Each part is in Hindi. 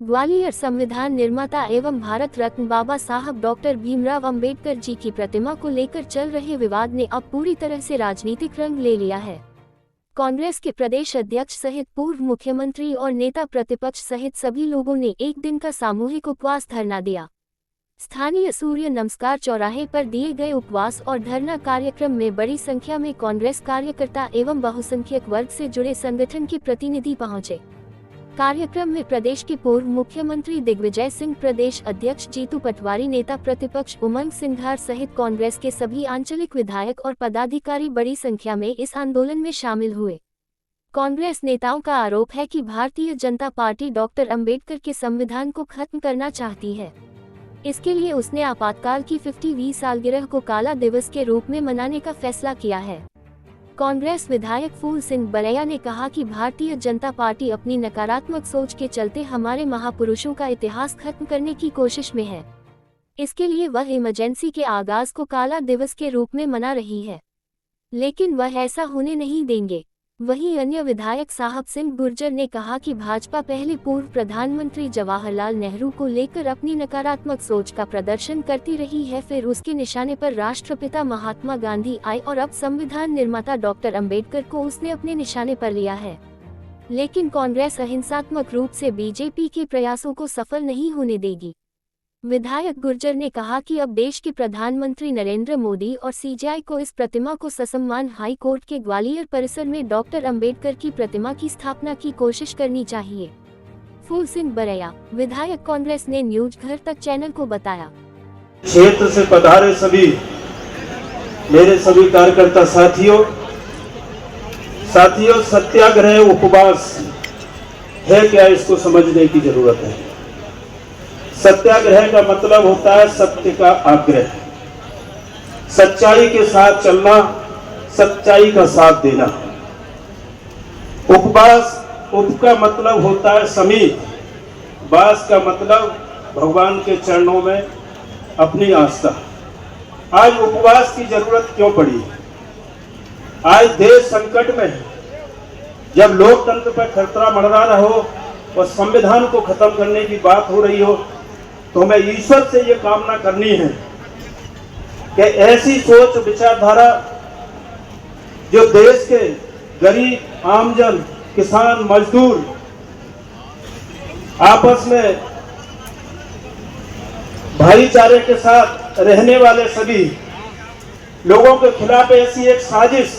ग्वालियर संविधान निर्माता एवं भारत रत्न बाबा साहब डॉक्टर भीमराव अंबेडकर जी की प्रतिमा को लेकर चल रहे विवाद ने अब पूरी तरह से राजनीतिक रंग ले लिया है। कांग्रेस के प्रदेश अध्यक्ष सहित पूर्व मुख्यमंत्री और नेता प्रतिपक्ष सहित सभी लोगों ने एक दिन का सामूहिक उपवास धरना दिया। स्थानीय सूर्य नमस्कार चौराहे पर दिए गए उपवास और धरना कार्यक्रम में बड़ी संख्या में कांग्रेस कार्यकर्ता एवं बहुसंख्यक वर्ग से जुड़े संगठन के प्रतिनिधि पहुंचे। कार्यक्रम में प्रदेश के पूर्व मुख्यमंत्री दिग्विजय सिंह, प्रदेश अध्यक्ष जीतू पटवारी, नेता प्रतिपक्ष उमंग सिंघार सहित कांग्रेस के सभी आंचलिक विधायक और पदाधिकारी बड़ी संख्या में इस आंदोलन में शामिल हुए। कांग्रेस नेताओं का आरोप है कि भारतीय जनता पार्टी डॉक्टर अंबेडकर के संविधान को खत्म करना चाहती है। इसके लिए उसने आपातकाल की 50वीं सालगिरह को काला दिवस के रूप में मनाने का फैसला किया है। कांग्रेस विधायक फूल सिंह बरैया ने कहा कि भारतीय जनता पार्टी अपनी नकारात्मक सोच के चलते हमारे महापुरुषों का इतिहास खत्म करने की कोशिश में है। इसके लिए वह इमरजेंसी के आगाज को काला दिवस के रूप में मना रही है, लेकिन वह ऐसा होने नहीं देंगे। वहीं अन्य विधायक साहब सिंह गुर्जर ने कहा कि भाजपा पहले पूर्व प्रधानमंत्री जवाहरलाल नेहरू को लेकर अपनी नकारात्मक सोच का प्रदर्शन करती रही है, फिर उसके निशाने पर राष्ट्रपिता महात्मा गांधी आए और अब संविधान निर्माता डॉक्टर अंबेडकर को उसने अपने निशाने पर लिया है। लेकिन कांग्रेस अहिंसात्मक रूप से बीजेपी के प्रयासों को सफल नहीं होने देगी। विधायक गुर्जर ने कहा कि अब देश के प्रधानमंत्री नरेंद्र मोदी और सीजेआई को इस प्रतिमा को ससम्मान हाई कोर्ट के ग्वालियर परिसर में डॉक्टर अंबेडकर की प्रतिमा की स्थापना की कोशिश करनी चाहिए। फूल सिंह बरैया, विधायक, कांग्रेस ने न्यूज घर तक चैनल को बताया। क्षेत्र से पधारे सभी मेरे सभी कार्यकर्ता साथियों, सत्याग्रह उपवास है क्या, इसको समझने की जरूरत है। सत्याग्रह का मतलब होता है सत्य का आग्रह, सच्चाई के साथ चलना, सच्चाई का साथ देना। उपवास, उप का मतलब होता है समीप, वास का मतलब भगवान के चरणों में अपनी आस्था। आज उपवास की जरूरत क्यों पड़ी? आज देश संकट में है। जब लोकतंत्र पर खतरा मंडरा रहा हो और संविधान को खत्म करने की बात हो रही हो, तो हमें ईश्वर से ये कामना करनी है कि ऐसी सोच विचारधारा जो देश के गरीब, आमजन, किसान, मजदूर, आपस में भाईचारे के साथ रहने वाले सभी लोगों के खिलाफ ऐसी एक साजिश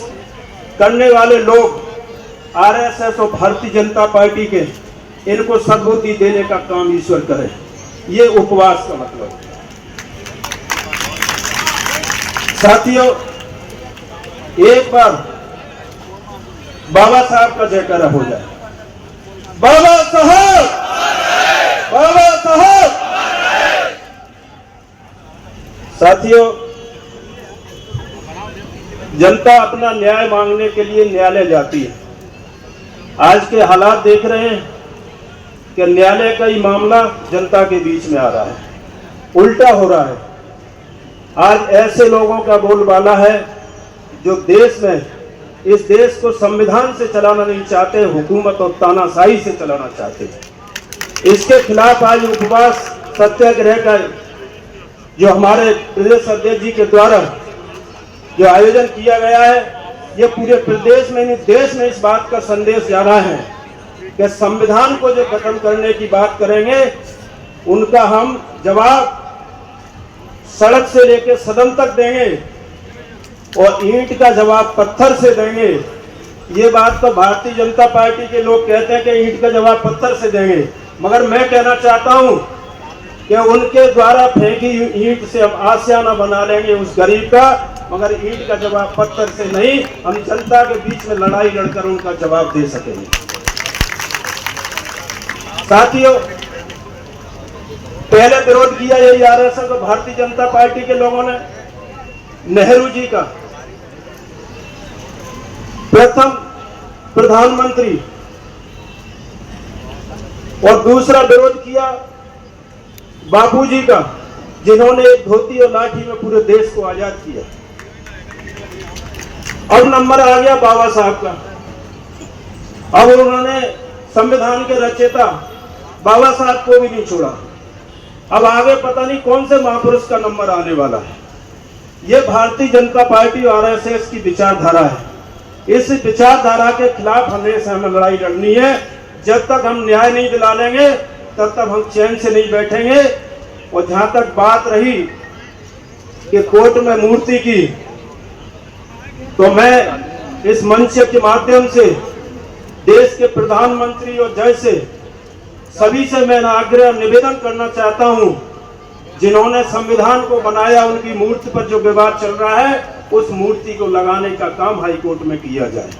करने वाले लोग आरएसएस और भारतीय जनता पार्टी के, इनको सद्बुद्धि देने का काम ईश्वर करे। ये उपवास का मतलब। साथियों, एक बार बाबा साहब का जयकारा हो जाए। बाबा साहब, बाबा साहब। साथियों, जनता अपना न्याय मांगने के लिए न्यायालय जाती है। आज के हालात देख रहे हैं कि न्यायालय का ही मामला जनता के बीच में आ रहा है, उल्टा हो रहा है। आज ऐसे लोगों का बोलबाला है जो देश में, इस देश को संविधान से चलाना नहीं चाहते, हुकूमत और तानाशाही से चलाना चाहते हैं। इसके खिलाफ आज उपवास सत्याग्रह का जो हमारे प्रदेश अध्यक्ष जी के द्वारा जो आयोजन किया गया है, ये पूरे प्रदेश में नहीं देश में इस बात का संदेश जा रहा है कि संविधान को जो खत्म करने की बात करेंगे, उनका हम जवाब सड़क से लेकर सदन तक देंगे और ईंट का जवाब पत्थर से देंगे। ये बात तो भारतीय जनता पार्टी के लोग कहते हैं कि ईंट का जवाब पत्थर से देंगे, मगर मैं कहना चाहता हूं कि उनके द्वारा फेंकी ईंट से हम आशियाना बना लेंगे उस गरीब का, मगर ईंट का जवाब पत्थर से नहीं। हम जनता के बीच में लड़ाई लड़कर उनका जवाब दे सकेंगे। साथियों, पहले विरोध किया यही आरएसएस और भारतीय जनता पार्टी के लोगों ने नेहरू जी का, प्रथम प्रधानमंत्री, और दूसरा विरोध किया बापूजी का, जिन्होंने एक धोती और लाठी में पूरे देश को आजाद किया। अब नंबर आ गया बाबा साहब का। अब उन्होंने संविधान के रचयिता बाबा साहब को भी नहीं छोड़ा। अब आगे पता नहीं कौन से महापुरुष का नंबर आने वाला है। ये भारतीय जनता पार्टी और आरएसएस की विचारधारा है। इस विचारधारा के खिलाफ हमें लड़ाई लड़नी है। जब तक हम न्याय नहीं दिला लेंगे तब तक हम चैन से नहीं बैठेंगे। और जहां तक बात रही कि कोर्ट में मूर्ति की, तो मैं इस मंच के माध्यम से देश के प्रधानमंत्री और जैसे सभी से मैं आग्रह निवेदन करना चाहता हूं, जिन्होंने संविधान को बनाया उनकी मूर्ति पर जो विवाद चल रहा है, उस मूर्ति को लगाने का काम हाईकोर्ट में किया जाए।